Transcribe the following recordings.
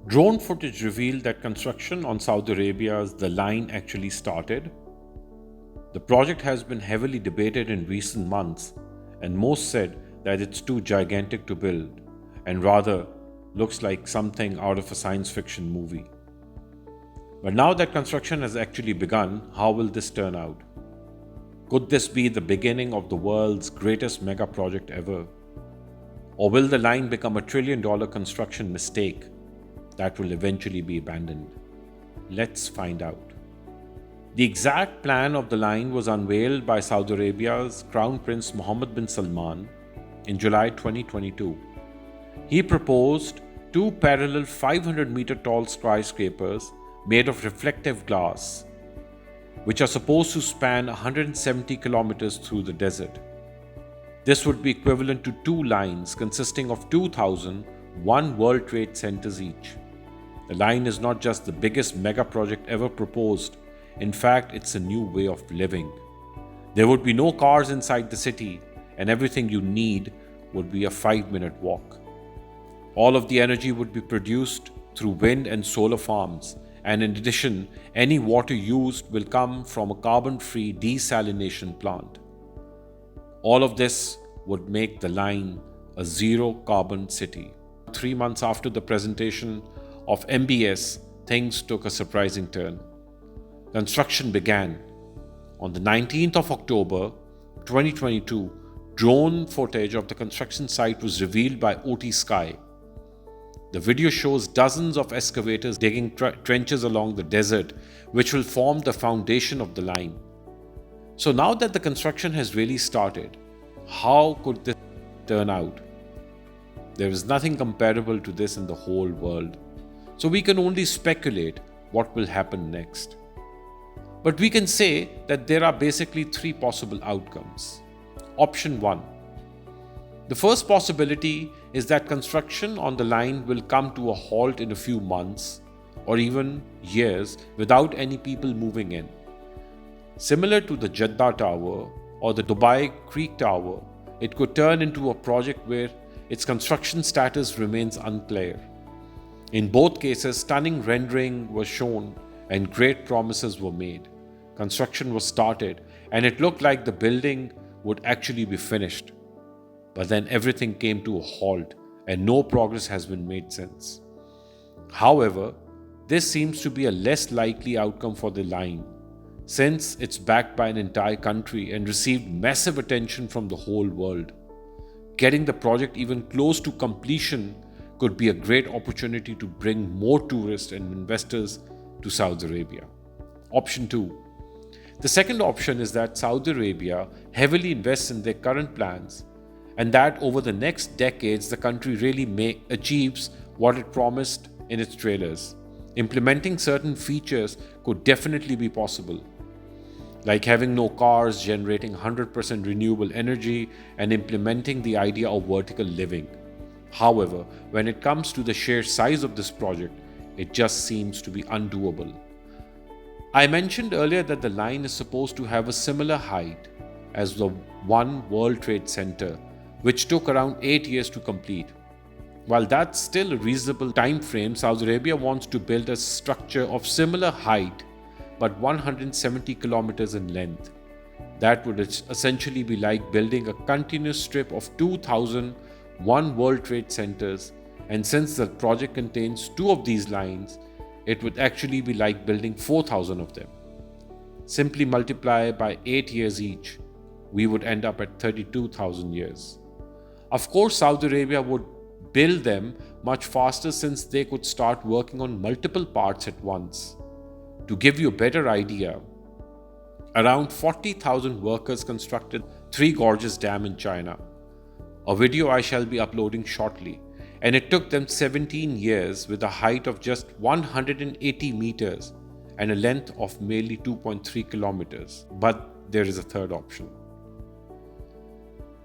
Drone footage revealed that construction on Saudi Arabia's The Line actually started. The project has been heavily debated in recent months, and most said that it's too gigantic to build and rather looks like something out of a science fiction movie. But now that construction has actually begun, how will this turn out? Could this be the beginning of the world's greatest mega project ever? Or will the line become a $1 trillion construction mistake that will eventually be abandoned? Let's find out. The exact plan of the line was unveiled by Saudi Arabia's Crown Prince Mohammed bin Salman in July 2022. He proposed two parallel 500-meter tall skyscrapers made of reflective glass, which are supposed to span 170 kilometers through the desert. This would be equivalent to two lines consisting of 2,001 World Trade Centers each. The line is not just the biggest mega project ever proposed. In fact, it's a new way of living. There would be no cars inside the city, and everything you need would be a 5-minute walk. All of the energy would be produced through wind and solar farms, and in addition, any water used will come from a carbon-free desalination plant. All of this would make the line a zero-carbon city. 3 months after the presentation of MBS, things took a surprising turn. Construction began. On the 19th of October 2022, drone footage of the construction site was revealed by OT Sky. The video shows dozens of excavators digging trenches along the desert, which will form the foundation of the line. So now that the construction has really started, how could this turn out? There is nothing comparable to this in the whole world. So we can only speculate what will happen next. But we can say that there are basically three possible outcomes. Option 1. The first possibility is that construction on the line will come to a halt in a few months or even years without any people moving in. Similar to the Jeddah Tower or the Dubai Creek Tower, it could turn into a project where its construction status remains unclear. In both cases, stunning rendering was shown and great promises were made. Construction was started and it looked like the building would actually be finished. But then everything came to a halt and no progress has been made since. However, this seems to be a less likely outcome for the line, since it's backed by an entire country and received massive attention from the whole world. Getting the project even close to completion could be a great opportunity to bring more tourists and investors to Saudi Arabia. Option 2. The second option is that Saudi Arabia heavily invests in their current plans and that over the next decades the country really achieves what it promised in its trailers. Implementing certain features could definitely be possible, like having no cars, generating 100% renewable energy, and implementing the idea of vertical living. However, when it comes to the sheer size of this project, it just seems to be undoable. I mentioned earlier that the line is supposed to have a similar height as the One World Trade Center, which took around 8 years to complete. While that's still a reasonable time frame, Saudi Arabia wants to build a structure of similar height but 170 kilometers in length. That would essentially be like building a continuous strip of 2,001 World Trade Centers, and since the project contains two of these lines, it would actually be like building 4,000 of them. Simply multiply by 8 years each, we would end up at 32,000 years. Of course, Saudi Arabia would build them much faster since they could start working on multiple parts at once. To give you a better idea, around 40,000 workers constructed Three Gorges Dam in China, a video I shall be uploading shortly, and it took them 17 years with a height of just 180 meters and a length of merely 2.3 kilometers. But there is a third option.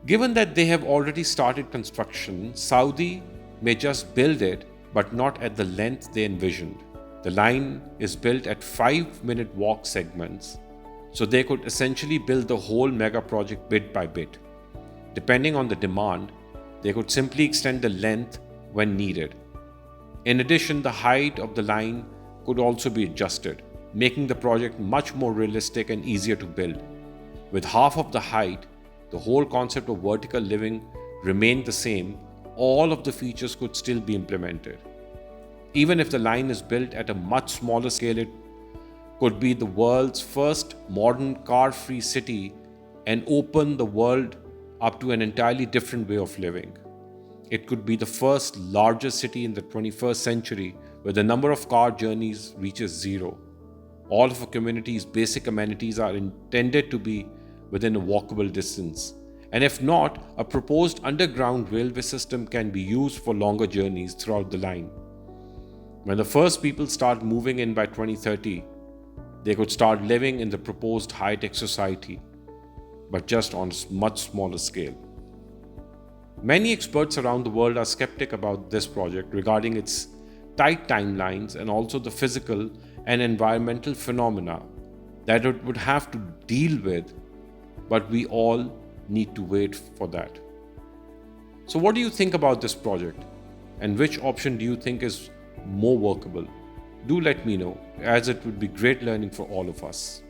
Given that they have already started construction, Saudi may just build it, but not at the length they envisioned. The line is built at 5-minute walk segments, so they could essentially build the whole mega project bit by bit. Depending on the demand, they could simply extend the length when needed. In addition, the height of the line could also be adjusted, making the project much more realistic and easier to build. With half of the height, the whole concept of vertical living remained the same. All of the features could still be implemented. Even if the line is built at a much smaller scale, it could be the world's first modern car-free city and open the world up to an entirely different way of living. It could be the first largest city in the 21st century where the number of car journeys reaches zero. All of a community's basic amenities are intended to be within a walkable distance. And if not, a proposed underground railway system can be used for longer journeys throughout the line. When the first people start moving in by 2030, they could start living in the proposed high-tech society, but just on a much smaller scale. Many experts around the world are skeptic about this project regarding its tight timelines and also the physical and environmental phenomena that it would have to deal with, but we all need to wait for that. So what do you think about this project? And which option do you think is more workable? Do let me know, as it would be great learning for all of us.